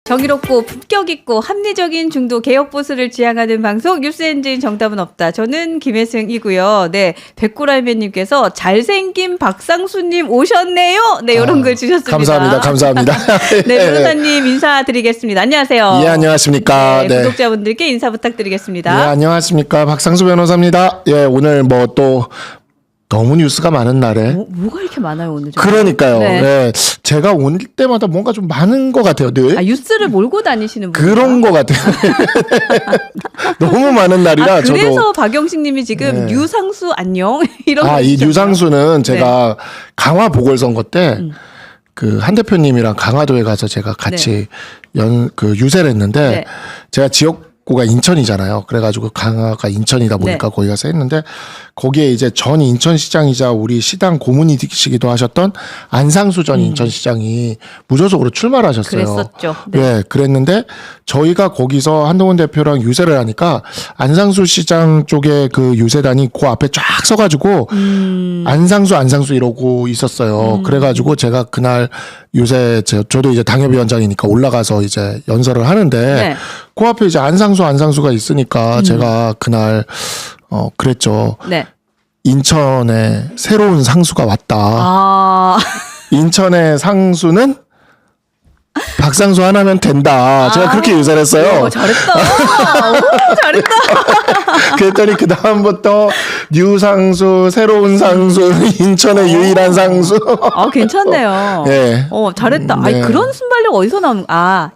정의롭고 품격 있고 합리적인 중도 개혁 보수를 지향하는 방송 뉴스엔진 정답은 없다. 저는 김혜승이고요. 네, 백구라이맨님께서 잘생긴 박상수님 오셨네요. 네, 이런 글 주셨습니다. 감사합니다. 네, 변호사님 인사드리겠습니다. 안녕하세요. 예, 안녕하십니까. 네, 구독자분들께 인사 부탁드리겠습니다. 예, 안녕하십니까. 박상수 변호사입니다. 예, 오늘 뭐 또 너무 뉴스가 많은 날에. 뭐가 이렇게 많아요, 오늘? 그러니까요. 네. 네. 제가 올 때마다 뭔가 좀 많은 것 같아요, 늘. 뉴스를 몰고 다니시는 분. 그런 것 같아요. 너무 많은 날이라 저도. 그래서 박영식 님이 지금 유상수 안녕 이런 거 이 유상수는 제가 네. 강화 보궐선거 때 그 한 대표님이랑 강화도에 가서 제가 같이 유세를 했는데 네. 제가 지역구가 인천이잖아요. 그래가지고 강화가 인천이다 보니까 거기 가서 했는데 거기에 이제 전 인천시장이자 우리 시당 고문이시기도 하셨던 안상수 전 인천시장이 무소속으로 출마를 하셨어요. 그랬었죠. 네. 네, 그랬는데 저희가 거기서 한동훈 대표랑 유세를 하니까 안상수 시장 쪽에 그 유세단이 그 앞에 쫙 서가지고 안상수 이러고 있었어요. 그래가지고 제가 그날 유세 저도 이제 당협위원장이니까 올라가서 이제 연설을 하는데 네. 그 앞에 이제 안상수가 있으니까 제가 그날 그랬죠. 네. 인천에 새로운 상수가 왔다. 인천의 상수는 박상수 하나면 된다. 제가 그렇게 유세를 했어요. 잘했다. 잘했다. 그랬더니 그 다음부터 뉴상수, 새로운 상수, 인천의 유일한 상수. 괜찮네요. 네. 잘했다. 네. 그런 순발력 어디서 나오는?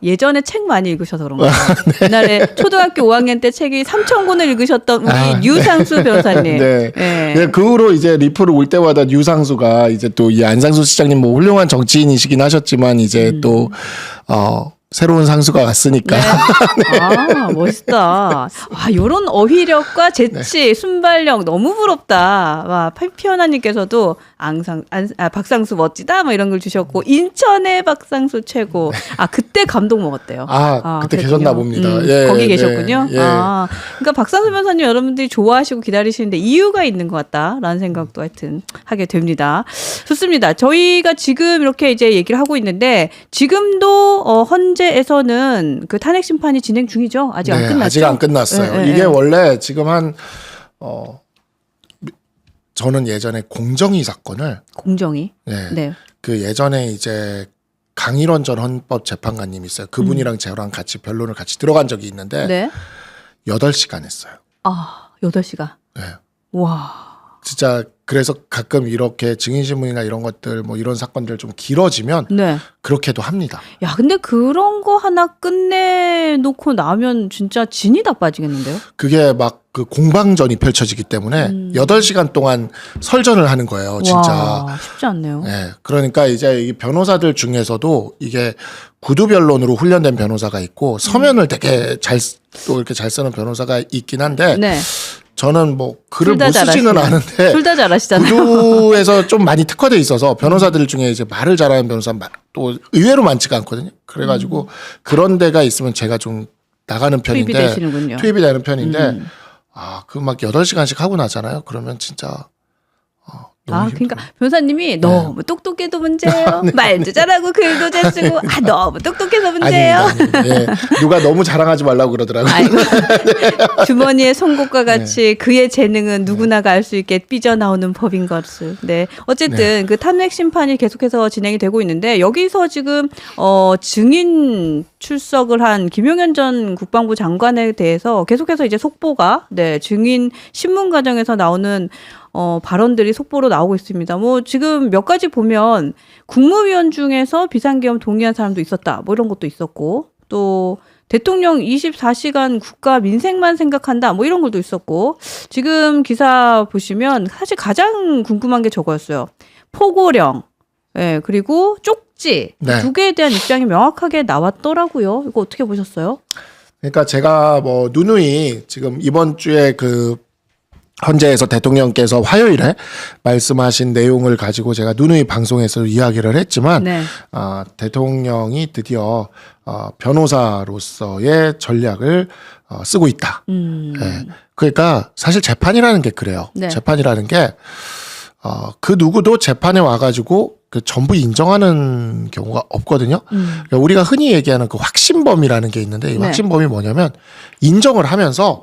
예전에 책 많이 읽으셔서 그런가요? 네. 옛날에 초등학교 5학년 때 책이 3,000권을 읽으셨던 우리 뉴상수 변호사님. 네. 네. 네. 그 후로 이제 리플을 올 때마다 뉴상수가 이제 또 이 안상수 시장님 뭐 훌륭한 정치인이시긴 하셨지만 이제 또 새로운 상수가 왔으니까. 네. 멋있다. 요런 어휘력과 재치, 순발력 너무 부럽다. 피어나님께서도 박상수 멋지다. 뭐 이런 걸 주셨고, 인천의 박상수 최고. 그때 감동 먹었대요. 그때 그랬군요. 계셨나 봅니다. 거기 예, 계셨군요. 예. 그러니까 박상수 변호사님 여러분들이 좋아하시고 기다리시는데 이유가 있는 것 같다라는 생각도 하여튼 하게 됩니다. 좋습니다. 저희가 지금 이렇게 이제 얘기를 하고 있는데 지금도 헌재에서는 그 탄핵 심판이 진행 중이죠. 아직 안 끝났죠. 아직 안 끝났어요. 이게 원래 지금 저는 예전에 공정위 사건을 네. 그 예전에 이제 강일원 전 헌법재판관님이 있어요. 그분이랑 저랑 같이 변론을 같이 들어간 적이 있는데 네. 8시간 했어요. 8시간. 네. 와. 진짜 그래서 가끔 이렇게 증인신문이나 이런 것들 뭐 이런 사건들 좀 길어지면 그렇게도 합니다. 근데 그런 거 하나 끝내놓고 나면 진짜 진이 다 빠지겠는데요? 그게 막 그 공방전이 펼쳐지기 때문에 8시간 동안 설전을 하는 거예요. 진짜. 와, 쉽지 않네요. 네. 그러니까 이제 이 변호사들 중에서도 이게 구두 변론으로 훈련된 변호사가 있고 서면을 되게 또 이렇게 잘 쓰는 변호사가 있긴 한데 저는 뭐 글을 못 쓰지는 않은데 둘 다 잘하시잖아요. 구두에서 좀 많이 특화돼 있어서 변호사들 중에 이제 말을 잘하는 변호사 또 의외로 많지가 않거든요. 그래가지고 그런 데가 있으면 제가 좀 나가는 편인데 투입이 되는 편인데 그 막 8시간씩 하고 나잖아요. 그러면 진짜 그러니까 변호사님이 너무 똑똑해도 문제예요. 말도 잘하고 글도 잘 쓰고 너무 똑똑해서 문제예요. 아닙니다. 예. 누가 너무 자랑하지 말라고 그러더라고요. 주머니의 송곳과 같이 그의 재능은 누구나가 알 수 있게 삐져나오는 법인 것을. 네. 어쨌든 그 탄핵 심판이 계속해서 진행이 되고 있는데 여기서 지금 증인 출석을 한 김용현 전 국방부 장관에 대해서 계속해서 이제 속보가 증인 신문 과정에서 나오는 발언들이 속보로 나오고 있습니다. 뭐 지금 몇 가지 보면 국무위원 중에서 비상계엄 동의한 사람도 있었다. 뭐 이런 것도 있었고 또 대통령 24시간 국가 민생만 생각한다. 뭐 이런 것도 있었고 지금 기사 보시면 사실 가장 궁금한 게 저거였어요. 포고령, 그리고 쪽지 두 개에 대한 입장이 명확하게 나왔더라고요. 이거 어떻게 보셨어요? 그러니까 제가 뭐 누누이 지금 이번 주에 헌재에서 대통령께서 화요일에 말씀하신 내용을 가지고 제가 누누이 방송에서 이야기를 했지만 대통령이 드디어 변호사로서의 전략을 쓰고 있다. 그러니까 사실 재판이라는 게 그래요. 재판이라는 게 그 누구도 재판에 와가지고 그 전부 인정하는 경우가 없거든요. 그러니까 우리가 흔히 얘기하는 그 확신범이라는 게 있는데 이 네. 확신범이 뭐냐면 인정을 하면서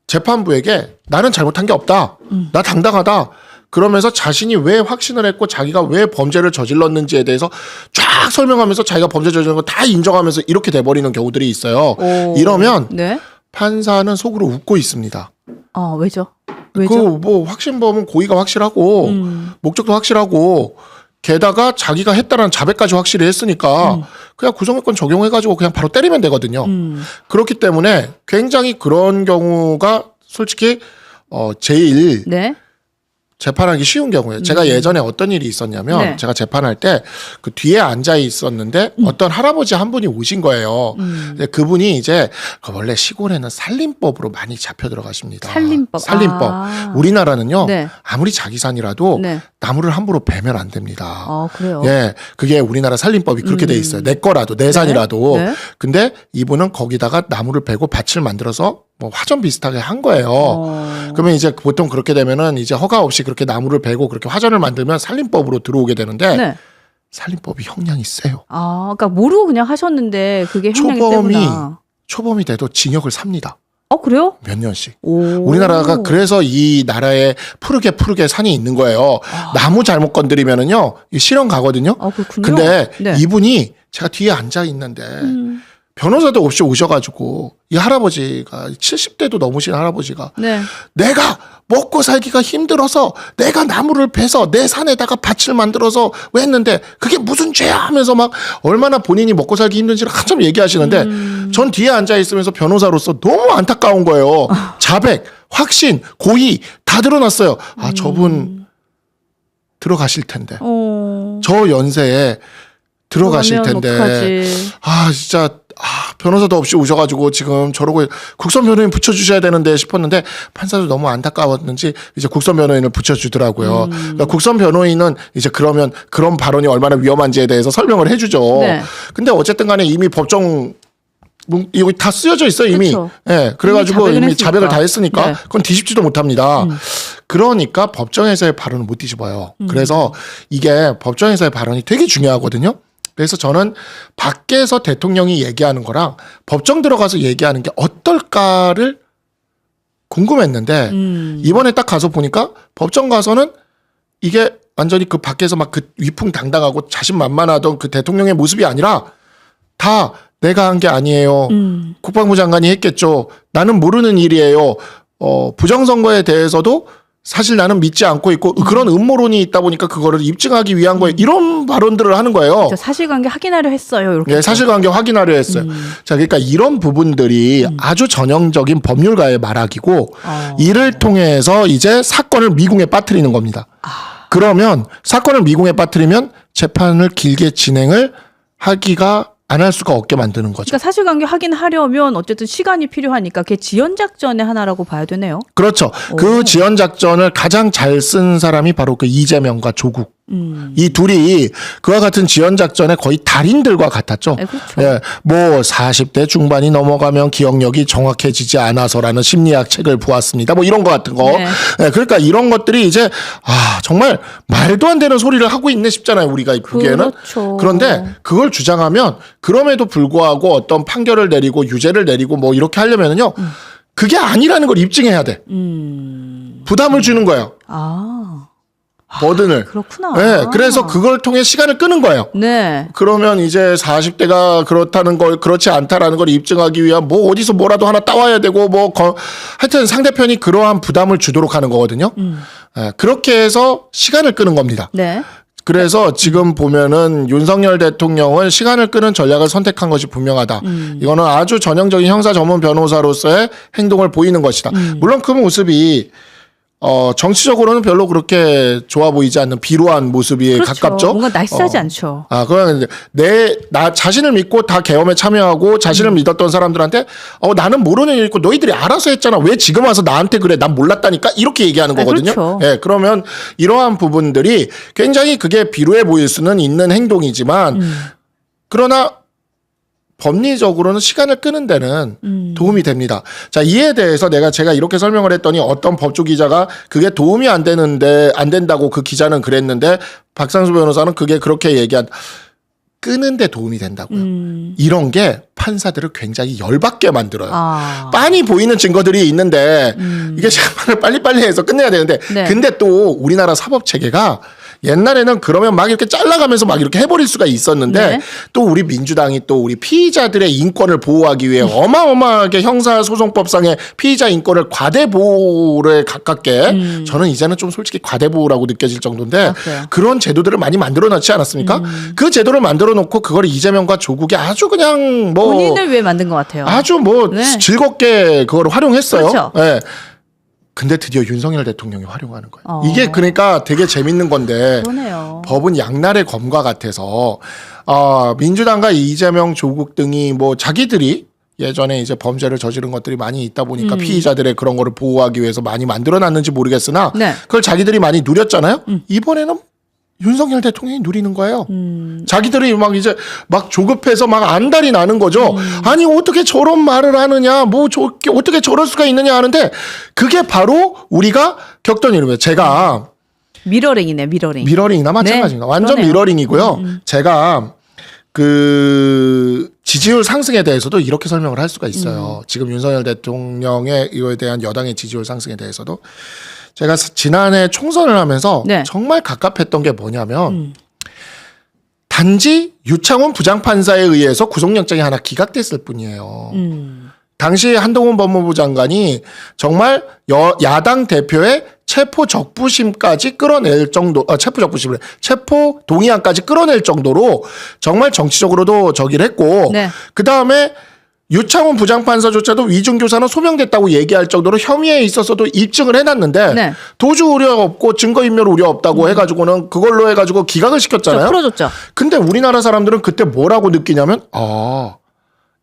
재판부에게 나는 잘못한 게 없다. 나 당당하다. 그러면서 자신이 왜 확신을 했고 자기가 왜 범죄를 저질렀는지에 대해서 쫙 설명하면서 자기가 범죄 저지른 거 다 인정하면서 이렇게 돼버리는 경우들이 있어요. 오. 이러면 네. 판사는 속으로 웃고 있습니다. 왜죠? 그 왜죠? 뭐 확신범은 고의가 확실하고 목적도 확실하고 게다가 자기가 했다라는 자백까지 확실히 했으니까 그냥 구성요건 적용해가지고 그냥 바로 때리면 되거든요. 그렇기 때문에 굉장히 그런 경우가 솔직히 제일 네. 재판하기 쉬운 경우예요. 제가 예전에 어떤 일이 있었냐면 네. 제가 재판할 때 그 뒤에 앉아 있었는데 어떤 할아버지 한 분이 오신 거예요. 근데 그분이 이제 원래 시골에는 살림법으로 많이 잡혀 들어가십니다. 살림법. 우리나라는요. 네. 아무리 자기 산이라도 네. 나무를 함부로 베면 안 됩니다. 그래요. 예, 그게 우리나라 살림법이 그렇게 돼 있어요. 내 거라도 내 산이라도. 네. 근데 이분은 거기다가 나무를 베고 밭을 만들어서 뭐 화전 비슷하게 한 거예요. 그러면 이제 보통 그렇게 되면은 이제 허가 없이 그렇게 나무를 베고 그렇게 화전을 만들면 살림법으로 들어오게 되는데 네. 살림법이 형량이 세요. 그러니까 모르고 그냥 하셨는데 그게 형량이 세구나. 초범이 돼도 징역을 삽니다. 그래요? 몇 년씩. 오. 우리나라가 그래서 이 나라에 푸르게 산이 있는 거예요. 나무 잘못 건드리면은요, 실형 가거든요. 그렇군요. 근데 네. 이분이 제가 뒤에 앉아 있는데 변호사도 없이 오셔가지고 이 할아버지가 70대도 넘으신 할아버지가 네. 내가 먹고 살기가 힘들어서 내가 나무를 베서 내 산에다가 밭을 만들어서 왜 했는데 그게 무슨 죄야 하면서 막 얼마나 본인이 먹고 살기 힘든지를 한참 얘기하시는데 전 뒤에 앉아 있으면서 변호사로서 너무 안타까운 거예요. 자백, 확신, 고의 다 드러났어요. 저분 들어가실 텐데. 저 연세에 들어가실 텐데. 어떡하지? 진짜 변호사도 없이 오셔가지고 지금 저러고 국선 변호인 붙여주셔야 되는데 싶었는데 판사도 너무 안타까웠는지 이제 국선 변호인을 붙여주더라고요. 그러니까 국선 변호인은 이제 그러면 그런 발언이 얼마나 위험한지에 대해서 설명을 해주죠. 네. 근데 어쨌든 간에 이미 법정 이거 다 쓰여져 있어요 이미. 그쵸. 예, 그래가지고 이미 자백을 다 했으니까 네. 그건 뒤집지도 못합니다. 그러니까 법정에서의 발언을 못 뒤집어요. 그래서 이게 법정에서의 발언이 되게 중요하거든요. 그래서 저는 밖에서 대통령이 얘기하는 거랑 법정 들어가서 얘기하는 게 어떨까를 궁금했는데 이번에 딱 가서 보니까 법정 가서는 이게 완전히 그 밖에서 막 그 위풍당당하고 자신만만하던 그 대통령의 모습이 아니라 다 내가 한 게 아니에요. 국방부 장관이 했겠죠. 나는 모르는 일이에요. 부정선거에 대해서도 사실 나는 믿지 않고 있고 그런 음모론이 있다 보니까 그거를 입증하기 위한 거예요. 이런 발언들을 하는 거예요. 사실관계 확인하려 했어요. 이렇게. 네, 사실관계 확인하려 했어요. 자, 그러니까 이런 부분들이 아주 전형적인 법률가의 말하기고 이를 통해서 이제 사건을 미궁에 빠뜨리는 겁니다. 그러면 사건을 미궁에 빠뜨리면 재판을 길게 진행을 하기가 안 할 수가 없게 만드는 거죠. 그러니까 사실관계 확인하려면 어쨌든 시간이 필요하니까 그게 지연작전의 하나라고 봐야 되네요. 그렇죠. 그 지연작전을 가장 잘 쓴 사람이 바로 그 이재명과 조국. 이 둘이 그와 같은 지연작전에 거의 달인들과 같았죠. 네, 그렇죠. 예, 뭐 40대 중반이 넘어가면 기억력이 정확해지지 않아서라는 심리학 책을 보았습니다. 뭐 이런 거 같은 거. 네. 예, 그러니까 이런 것들이 이제 정말 말도 안 되는 소리를 하고 있네 싶잖아요. 우리가 보기에는. 그렇죠. 그런데 그걸 주장하면 그럼에도 불구하고 어떤 판결을 내리고 유죄를 내리고 뭐 이렇게 하려면은요. 그게 아니라는 걸 입증해야 돼. 부담을 주는 거예요. 버든을. 그렇구나. 네, 그래서 그걸 통해 시간을 끄는 거예요. 네. 그러면 이제 40대가 그렇다는 걸, 그렇지 않다라는 걸 입증하기 위한 뭐 어디서 뭐라도 하나 따와야 되고 하여튼 상대편이 그러한 부담을 주도록 하는 거거든요. 네, 그렇게 해서 시간을 끄는 겁니다. 네. 그래서 지금 보면은 윤석열 대통령은 시간을 끄는 전략을 선택한 것이 분명하다. 이거는 아주 전형적인 형사 전문 변호사로서의 행동을 보이는 것이다. 물론 그 모습이 정치적으로는 별로 그렇게 좋아 보이지 않는 비루한 모습이 그렇죠. 가깝죠. 뭔가 나이스하지 않죠. 그러면 나 자신을 믿고 다 계엄에 참여하고 자신을 믿었던 사람들한테 나는 모르는 일 있고 너희들이 알아서 했잖아. 왜 지금 와서 나한테 그래? 난 몰랐다니까. 이렇게 얘기하는 거거든요. 그렇죠. 예, 그러면 이러한 부분들이 굉장히 그게 비루해 보일 수는 있는 행동이지만 그러나 법리적으로는 시간을 끄는 데는 도움이 됩니다. 자, 이에 대해서 제가 이렇게 설명을 했더니 어떤 법조 기자가 그게 도움이 안 된다고 그 기자는 그랬는데 박상수 변호사는 그게 그렇게 끄는 데 도움이 된다고요. 이런 게 판사들을 굉장히 열받게 만들어요. 빤히 보이는 증거들이 있는데 이게 재판을 빨리빨리 해서 끝내야 되는데 네. 근데 또 우리나라 사법 체계가 옛날에는 그러면 막 이렇게 잘라가면서 막 이렇게 해버릴 수가 있었는데 네. 또 우리 민주당이 또 우리 피의자들의 인권을 보호하기 위해 어마어마하게 형사소송법상의 피의자 인권을 과대보호에 가깝게 저는 이제는 좀 솔직히 과대보호라고 느껴질 정도인데 그런 제도들을 많이 만들어 놨지 않았습니까? 그 제도를 만들어 놓고 그걸 이재명과 조국이 아주 그냥 뭐 본인을 위해 만든 것 같아요. 아주 뭐 네. 즐겁게 그걸 활용했어요. 그렇죠. 네. 근데 드디어 윤석열 대통령이 활용하는 거예요. 이게 그러니까 되게 재밌는 건데 그러네요. 법은 양날의 검과 같아서 민주당과 이재명, 조국 등이 뭐 자기들이 예전에 이제 범죄를 저지른 것들이 많이 있다 보니까 피의자들의 그런 거를 보호하기 위해서 많이 만들어놨는지 모르겠으나 네. 그걸 자기들이 많이 누렸잖아요. 이번에는 윤석열 대통령이 누리는 거예요. 자기들이 막 이제 막 조급해서 막 안달이 나는 거죠. 아니 어떻게 저런 말을 하느냐, 뭐 어떻게 저럴 수가 있느냐 하는데 그게 바로 우리가 겪던 일이에요. 제가 미러링이네, 미러링. 미러링이나 마찬가지입니다. 네, 완전 그러네요. 미러링이고요. 제가 그 지지율 상승에 대해서도 이렇게 설명을 할 수가 있어요. 지금 윤석열 대통령의 이거에 대한 여당의 지지율 상승에 대해서도 제가 지난해 총선을 하면서 네. 정말 갑갑했던 게 뭐냐면 단지 유창훈 부장판사에 의해서 구속영장이 하나 기각됐을 뿐이에요. 당시 한동훈 법무부 장관이 정말 야당 대표의 체포 적부심까지 끌어낼 정도, 체포 동의안까지 끌어낼 정도로 정말 정치적으로도 저기를 했고, 네. 그 다음에 유창훈 부장판사조차도 위중교사는 소명됐다고 얘기할 정도로 혐의에 있어서도 입증을 해놨는데 네. 도주 우려 없고 증거인멸 우려 없다고 해가지고는 그걸로 해가지고 기각을 시켰잖아요. 풀어줬죠. 근데 우리나라 사람들은 그때 뭐라고 느끼냐면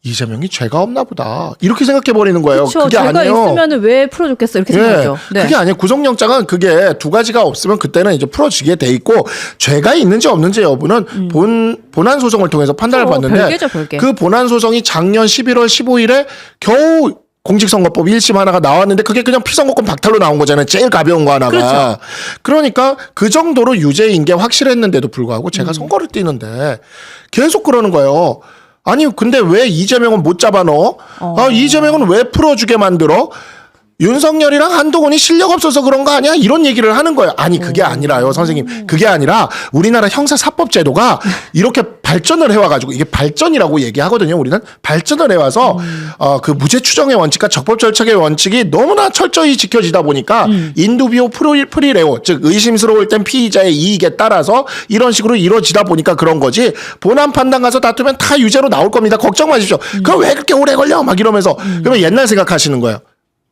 이재명이 죄가 없나 보다 이렇게 생각해 버리는 거예요. 그렇죠. 그게 죄가 아니에요. 있으면 왜 풀어줬겠어 이렇게 생각하죠. 네. 그게 아니에요. 구속영장은 그게 두 가지가 없으면 그때는 이제 풀어지게 돼 있고 죄가 있는지 없는지 여부는 본안 소송을 통해서 판단을 받는데 별개죠, 별개. 그 본안 소송이 작년 11월 15일에 겨우 공직선거법 1심 하나가 나왔는데 그게 그냥 피선거권 박탈로 나온 거잖아요. 제일 가벼운 거 하나가. 그렇죠. 그러니까 그 정도로 유죄인 게 확실했는데도 불구하고 제가 선거를 뛰는데 계속 그러는 거예요. 아니 근데 왜 이재명은 못 잡아넣어? 이재명은 왜 풀어주게 만들어? 윤석열이랑 한동훈이 실력 없어서 그런 거 아니야? 이런 얘기를 하는 거예요. 아니 그게 아니라요 선생님. 그게 아니라 우리나라 형사사법제도가 이렇게 발전을 해와가지고 이게 발전이라고 얘기하거든요. 우리는 발전을 해와서 그 무죄 추정의 원칙과 적법 절차의 원칙이 너무나 철저히 지켜지다 보니까 인두비오 프리레오 즉 의심스러울 땐 피의자의 이익에 따라서 이런 식으로 이루어지다 보니까 그런 거지. 본안 판단 가서 다투면 다 유죄로 나올 겁니다. 걱정 마십시오. 그럼 왜 그렇게 오래 걸려? 막 이러면서 그러면 옛날 생각하시는 거예요.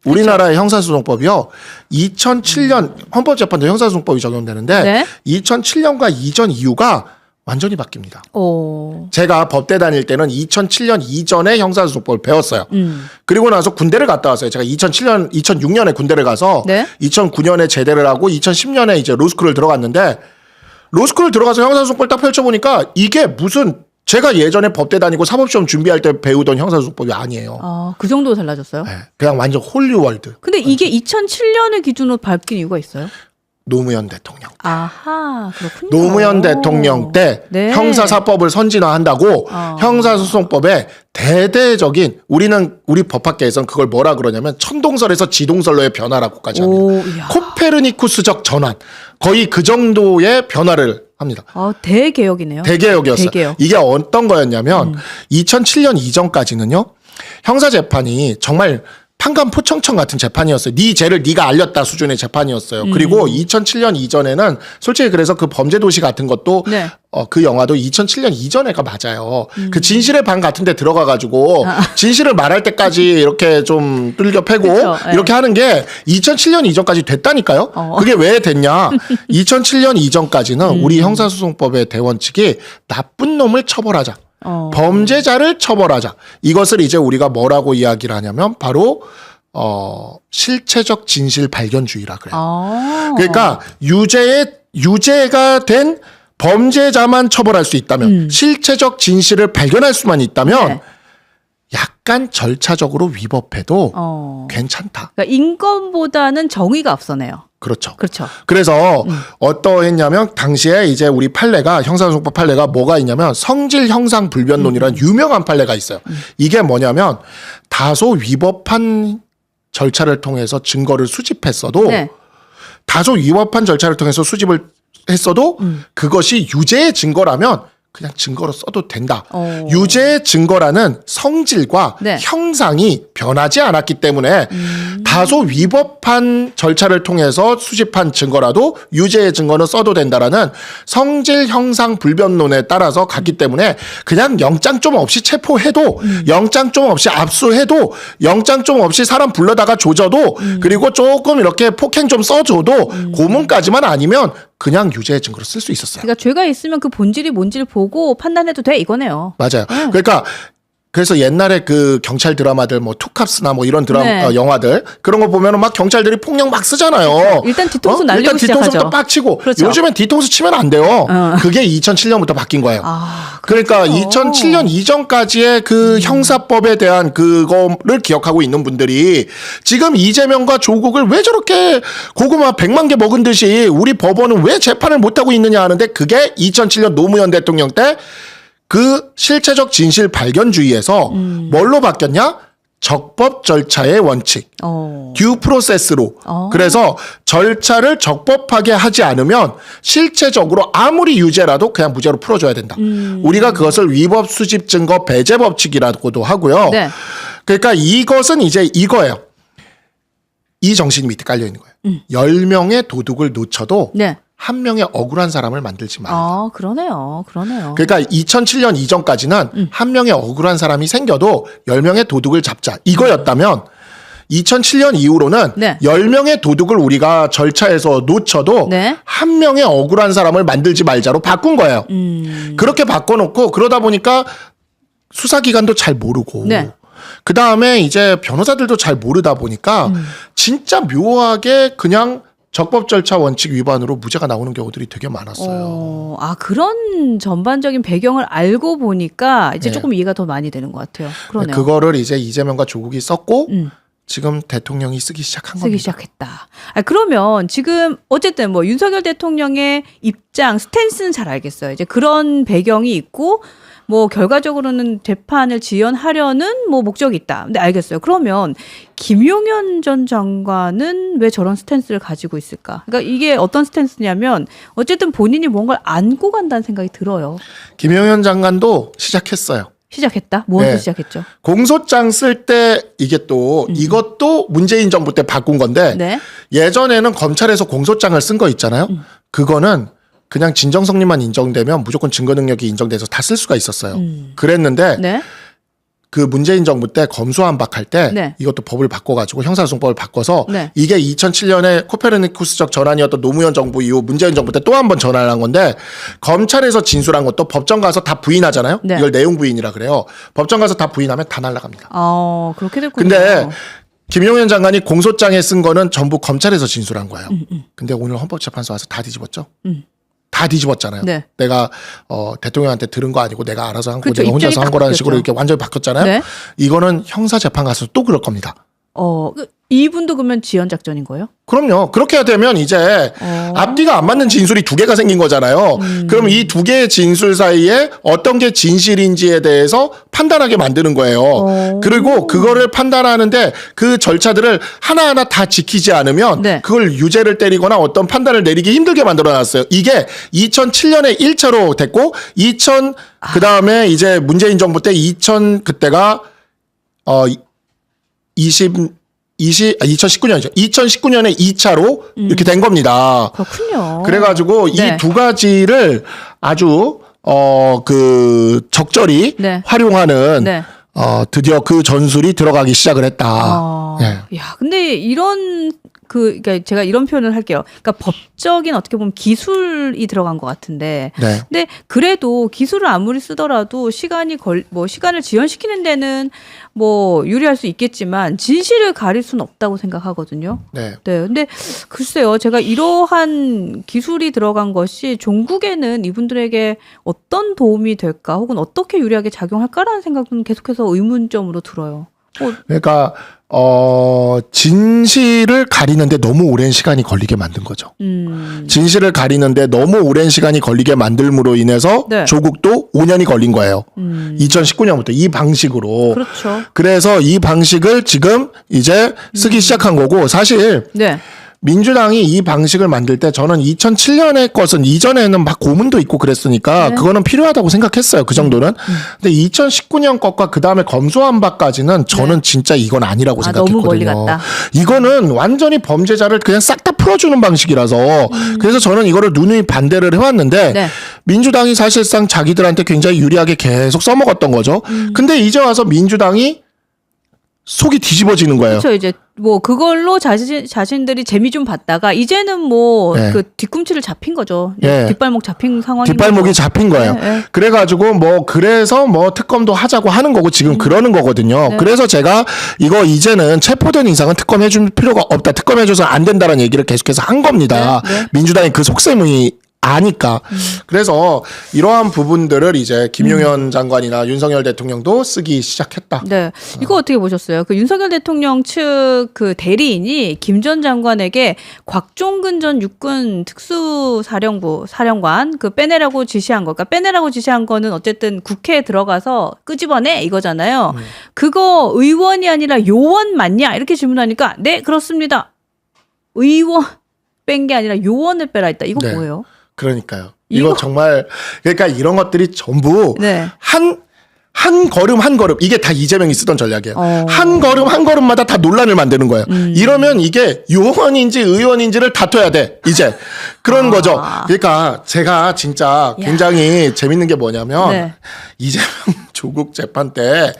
우리나라의 형사소송법이요. 2007년 헌법재판도 형사소송법이 적용되는데 네. 2007년과 이전 이후가 완전히 바뀝니다. 제가 법대 다닐 때는 2007년 이전에 형사소송법을 배웠어요. 그리고 나서 군대를 갔다 왔어요. 제가 2006년에 군대를 가서 네. 2009년에 제대를 하고 2010년에 이제 로스쿨을 들어갔는데 로스쿨을 들어가서 형사소송법을 딱 펼쳐보니까 이게 무슨 제가 예전에 법대 다니고 사법시험 준비할 때 배우던 형사소송법이 아니에요. 그 정도 달라졌어요? 네, 그냥 완전 홀리월드. 근데 이게 2007년을 기준으로 바뀐 이유가 있어요? 노무현 대통령. 아하, 그렇군요. 노무현 대통령 때 네. 형사사법을 선진화한다고 형사소송법에 대대적인 우리 법학계에서는 그걸 뭐라 그러냐면 천동설에서 지동설로의 변화라고까지 합니다. 이야. 코페르니쿠스적 전환. 거의 그 정도의 변화를 합니다. 대개혁이네요. 대개혁이었어요. 대개혁. 이게 어떤 거였냐면 2007년 이전까지는요. 형사재판이 정말 판감포청청 같은 재판이었어요. 네 죄를 네가 알렸다 수준의 재판이었어요. 그리고 2007년 이전에는 솔직히 그래서 그 범죄도시 같은 것도 네. 그 영화도 2007년 이전에가 맞아요. 그 진실의 방 같은 데 들어가가지고 진실을 말할 때까지 이렇게 좀 뚫겨 패고 그쵸, 네. 이렇게 하는 게 2007년 이전까지 됐다니까요. 그게 왜 됐냐. 2007년 이전까지는 우리 형사소송법의 대원칙이 나쁜 놈을 처벌하자. 범죄자를 처벌하자. 이것을 이제 우리가 뭐라고 이야기를 하냐면 바로 실체적 진실 발견주의라 그래요. 그러니까 유죄가 된 범죄자만 처벌할 수 있다면 실체적 진실을 발견할 수만 있다면 약간 절차적으로 위법해도 괜찮다. 그러니까 인권보다는 정의가 앞서네요. 그렇죠. 그렇죠. 그래서 어떠했냐면 당시에 이제 우리 판례가 형사소송법 판례가 뭐가 있냐면 성질 형상 불변론이라는 유명한 판례가 있어요. 이게 뭐냐면 다소 위법한 절차를 통해서 증거를 수집했어도 네. 다소 위법한 절차를 통해서 수집을 했어도 그것이 유죄의 증거라면 그냥 증거로 써도 된다. 유죄의 증거라는 성질과 네. 형상이 변하지 않았기 때문에 다소 위법한 절차를 통해서 수집한 증거라도 유죄의 증거는 써도 된다라는 성질 형상 불변론에 따라서 갔기 때문에 그냥 영장 좀 없이 체포해도 영장 좀 없이 압수해도 영장 좀 없이 사람 불러다가 조져도 그리고 조금 이렇게 폭행 좀 써줘도 고문까지만 아니면 그냥 유죄의 증거로 쓸 수 있었어요. 그러니까 죄가 있으면 그 본질이 뭔지를 보고 판단해도 돼 이거네요. 맞아요. 그러니까 그래서 옛날에 그 경찰 드라마들 뭐 투캅스나 뭐 이런 드라마 네. 영화들 그런 거 보면은 막 경찰들이 폭력 막 쓰잖아요. 일단 뒤통수 날리고 일단 뒤통수부터 시작하죠. 빡 치고 그렇죠. 요즘엔 뒤통수 치면 안 돼요. 그게 2007년부터 바뀐 거예요. 그러니까 그렇죠. 2007년 이전까지의 그 형사법에 대한 그거를 기억하고 있는 분들이 지금 이재명과 조국을 왜 저렇게 고구마 100만 개 먹은 듯이 우리 법원은 왜 재판을 못하고 있느냐 하는데 그게 2007년 노무현 대통령 때 그 실체적 진실 발견주의에서 뭘로 바뀌었냐? 적법 절차의 원칙, 듀 프로세스로. 그래서 절차를 적법하게 하지 않으면 실체적으로 아무리 유죄라도 그냥 무죄로 풀어줘야 된다. 우리가 그것을 위법 수집 증거 배제 법칙이라고도 하고요. 네. 그러니까 이것은 이제 이거예요. 이 정신이 밑에 깔려 있는 거예요. 10명의 도둑을 놓쳐도 네. 한 명의 억울한 사람을 만들지 말아야. 그러네요. 그러니까 2007년 이전까지는 한 명의 억울한 사람이 생겨도 10명의 도둑을 잡자. 이거였다면 2007년 이후로는 네. 10명의 도둑을 우리가 절차에서 놓쳐도 네. 한 명의 억울한 사람을 만들지 말자로 바꾼 거예요. 그렇게 바꿔놓고 그러다 보니까 수사기관도 잘 모르고 네. 그 다음에 이제 변호사들도 잘 모르다 보니까 진짜 묘하게 그냥 적법 절차 원칙 위반으로 무죄가 나오는 경우들이 되게 많았어요. 그런 전반적인 배경을 알고 보니까 이제 네. 조금 이해가 더 많이 되는 것 같아요. 그러네요. 그거를 이제 이재명과 조국이 썼고 지금 대통령이 쓰기 시작한 쓰기 겁니다. 시작했다. 그러면 지금 어쨌든 뭐 윤석열 대통령의 입장, 스탠스는 잘 알겠어요. 이제 그런 배경이 있고 뭐 결과적으로는 재판을 지연하려는 뭐 목적이 있다. 근데 알겠어요. 그러면 김용현 전 장관은 왜 저런 스탠스를 가지고 있을까? 그러니까 이게 어떤 스탠스냐면 어쨌든 본인이 뭔가를 안고 간다는 생각이 들어요. 김용현 장관도 시작했어요. 시작했다? 무엇을 네. 시작했죠? 공소장 쓸 때 이게 또 이것도 문재인 정부 때 바꾼 건데 네. 예전에는 검찰에서 공소장을 쓴 거 있잖아요. 그거는 그냥 진정성립만 인정되면 무조건 증거 능력이 인정돼서 다 쓸 수가 있었어요. 그랬는데 네. 그 문재인 정부 때 검수완박할 때 네. 이것도 법을 바꿔가지고 형사소송법을 바꿔서 네. 이게 2007년에 코페르니쿠스적 전환이었던 노무현 정부 이후 문재인 정부 때 또 한 번 전환을 한 건데 검찰에서 진술한 것도 법정 가서 다 부인하잖아요. 네. 이걸 내용 부인이라 그래요. 법정 가서 다 부인하면 다 날라갑니다. 그렇게 됐군요. 근데 김용현 장관이 공소장에 쓴 거는 전부 검찰에서 진술한 거예요. 근데 오늘 헌법재판소 와서 다 뒤집었죠. 다 뒤집었잖아요. 네. 내가 대통령한테 들은 거 아니고 내가 알아서 한 거, 그렇죠. 내가 혼자서 입장이 한 딱 거라는 바뀌었죠. 식으로 이렇게 완전히 바뀌었잖아요. 네. 이거는 형사재판 가서 또 그럴 겁니다. 이분도 그러면 지연 작전인 거예요? 그럼요. 그렇게 되면 이제 앞뒤가 안 맞는 진술이 두 개가 생긴 거잖아요. 그럼 이 두 개의 진술 사이에 어떤 게 진실인지에 대해서 판단하게 만드는 거예요. 그리고 그거를 판단하는데 그 절차들을 하나하나 다 지키지 않으면 네. 그걸 유죄를 때리거나 어떤 판단을 내리기 힘들게 만들어놨어요. 이게 2007년에 1차로 됐고 그다음에 이제 문재인 정부 때 그때가 2019년이죠. 2019년에 2차로 이렇게 된 겁니다. 그렇군요. 그래가지고 네. 이 두 가지를 아주 적절히 네. 활용하는 네. 드디어 그 전술이 들어가기 시작을 했다. 예. 야, 근데 이런 그러니까 제가 이런 표현을 할게요. 그러니까 법적인 어떻게 보면 기술이 들어간 것 같은데. 네. 근데 그래도 기술을 아무리 쓰더라도 시간을 지연시키는 데는 뭐 유리할 수 있겠지만 진실을 가릴 수는 없다고 생각하거든요. 네. 네. 근데 글쎄요. 제가 이러한 기술이 들어간 것이 종국에는 이분들에게 어떤 도움이 될까 혹은 어떻게 유리하게 작용할까라는 생각은 계속해서 의문점으로 들어요. 그러니까 진실을 가리는데 너무 오랜 시간이 걸리게 만든 거죠. 진실을 가리는데 너무 오랜 시간이 걸리게 만들므로 인해서 네. 조국도 5년이 걸린 거예요. 2019년부터 이 방식으로. 그렇죠. 그래서 이 방식을 지금 이제 쓰기 시작한 거고 사실 네. 민주당이 이 방식을 만들 때 저는 2007년의 것은 이전에는 막 고문도 있고 그랬으니까 네. 그거는 필요하다고 생각했어요. 그 정도는. 근데 2019년 것과 그 다음에 검수한 바까지는 저는 진짜 이건 아니라고 생각했거든요. 너무 멀리 갔다. 이거는 완전히 범죄자를 그냥 싹 다 풀어주는 방식이라서 그래서 저는 이거를 누누이 반대를 해왔는데 네. 민주당이 사실상 자기들한테 굉장히 유리하게 계속 써먹었던 거죠. 근데 이제 와서 민주당이 속이 뒤집어지는 거예요. 그렇죠. 이제 뭐 그걸로 자신들이 재미 좀 봤다가 이제는 뭐 네. 그 뒤꿈치를 잡힌 거죠. 네. 뒷발목 잡힌 상황인 뒷발목이 거죠. 잡힌 거예요. 네. 그래가지고 뭐 그래서 뭐 특검도 하자고 하는 거고 지금 그러는 거거든요. 네. 그래서 제가 이거 이제는 체포된 이상은 특검해줄 필요가 없다. 특검해줘서 안 된다는 얘기를 계속해서 한 겁니다. 네. 네. 민주당이 그 속셈이 아니까. 그래서 이러한 부분들을 이제 김용현 장관이나 윤석열 대통령도 쓰기 시작했다. 네. 이거 어떻게 보셨어요? 그 윤석열 대통령 측 그 대리인이 김 전 장관에게 곽종근 전 육군 사령관 그 빼내라고 지시한 거. 그러니까 빼내라고 지시한 거는 어쨌든 국회에 들어가서 끄집어내 이거잖아요. 그거 의원이 아니라 요원 맞냐? 이렇게 질문하니까 네, 그렇습니다. 의원 뺀 게 아니라 요원을 빼라 했다. 이거 네. 뭐예요? 그러니까요. 이거 정말 그러니까 이런 것들이 전부 네. 한 걸음 한 걸음 이게 다 이재명이 쓰던 전략이에요. 어. 한 걸음 한 걸음마다 다 논란을 만드는 거예요. 이러면 이게 요원인지 의원인지를 다퉈야 돼. 이제 그런 거죠. 그러니까 제가 진짜 굉장히 재밌는 게 뭐냐면 네. 이재명 조국 재판 때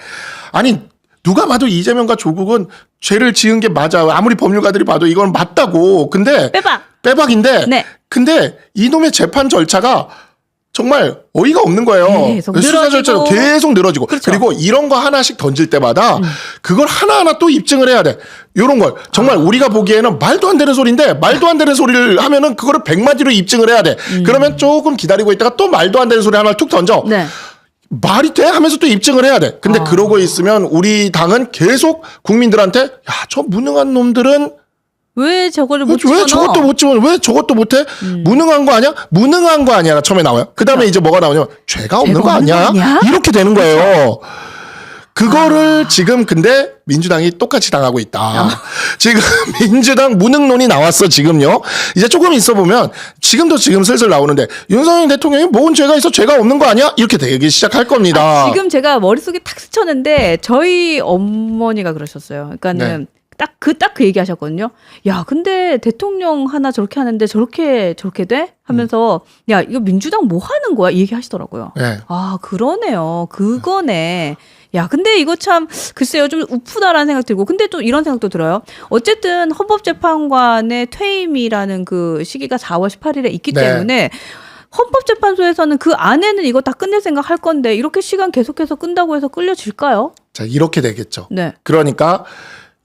아니 누가 봐도 이재명과 조국은 죄를 지은 게 맞아. 아무리 법률가들이 봐도 이건 맞다고. 근데 빼박인데 네. 근데 이놈의 재판 절차가 정말 어이가 없는 거예요. 계속 수사 늘어지고. 절차가 계속 늘어지고. 그렇죠. 그리고 이런 거 하나씩 던질 때마다 그걸 하나하나 또 입증을 해야 돼. 이런 걸. 정말 우리가 보기에는 말도 안 되는 소리인데 말도 안 되는 소리를 하면은 그거를 100마디로 입증을 해야 돼. 그러면 조금 기다리고 있다가 또 말도 안 되는 소리 하나를 툭 던져. 네. 말이 돼? 하면서 또 입증을 해야 돼. 근데 그러고 있으면 우리 당은 계속 국민들한테 야, 저 무능한 놈들은 왜 저거를 못 왜 집어넣어? 저것도 못 집어? 왜 저것도 못해? 무능한 거 아니야? 무능한 거 아니야가 처음에 나와요. 그 다음에 이제 뭐가 나오냐면 죄가 없는 거 아니야? 이렇게 되는 거예요. 그거를 지금 근데 민주당이 똑같이 당하고 있다. 지금 민주당 무능론이 나왔어 지금요. 이제 조금 있어 보면 지금 슬슬 나오는데 윤석열 대통령이 뭔 죄가 있어? 죄가 없는 거 아니야? 이렇게 되기 시작할 겁니다. 지금 제가 머릿속에 탁 스쳤는데 저희 어머니가 그러셨어요. 그러니까는 딱 그 얘기 하셨거든요. 야, 근데 대통령 하나 저렇게 하는데 저렇게 돼? 하면서 야, 이거 민주당 뭐 하는 거야? 이 얘기 하시더라고요. 네. 아, 그러네요. 그거네. 야, 근데 이거 참 글쎄요, 좀 우프다라는 생각 들고, 근데 또 이런 생각도 들어요. 어쨌든 헌법재판관의 퇴임이라는 그 시기가 4월 18일에 있기 네. 때문에 헌법재판소에서는 그 안에는 이거 다 끝낼 생각 할 건데 이렇게 시간 계속해서 끈다고 해서 끌려질까요? 자, 이렇게 되겠죠. 네. 그러니까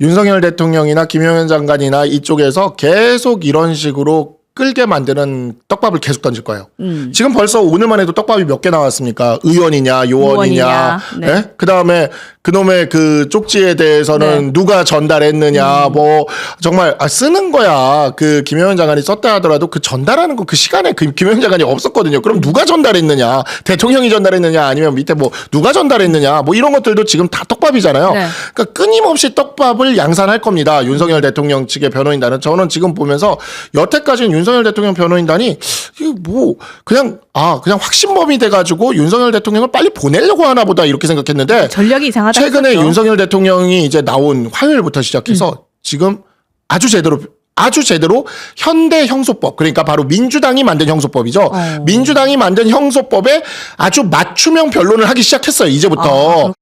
윤석열 대통령이나 김용현 장관이나 이쪽에서 계속 이런 식으로 끌게 만드는 떡밥을 계속 던질 거예요. 지금 벌써 오늘만 해도 떡밥이 몇 개 나왔습니까? 의원이냐, 요원이냐. 네. 네? 그다음에 그놈의 그 쪽지에 대해서는 네. 누가 전달했느냐. 뭐 정말 쓰는 거야. 그 김용현 장관이 썼다 하더라도 그 전달하는 거 그 시간에 그 김용현 장관이 없었거든요. 그럼 누가 전달했느냐? 대통령이 전달했느냐? 아니면 밑에 뭐 누가 전달했느냐? 뭐 이런 것들도 지금 다 떡밥이잖아요. 네. 그러니까 끊임없이 떡밥을 양산할 겁니다. 윤석열 대통령 측의 변호인단은. 저는 지금 보면서 여태까지는 윤석열 대통령 변호인단이 이게 뭐 그냥 확신범이 돼가지고 윤석열 대통령을 빨리 보내려고 하나 보다 이렇게 생각했는데 전략이 이상하다. 최근에 했었죠. 윤석열 대통령이 이제 나온 화요일부터 시작해서 지금 아주 제대로 현대 형소법, 그러니까 바로 민주당이 만든 형소법이죠. 민주당이 만든 형소법에 아주 맞춤형 변론을 하기 시작했어요. 이제부터.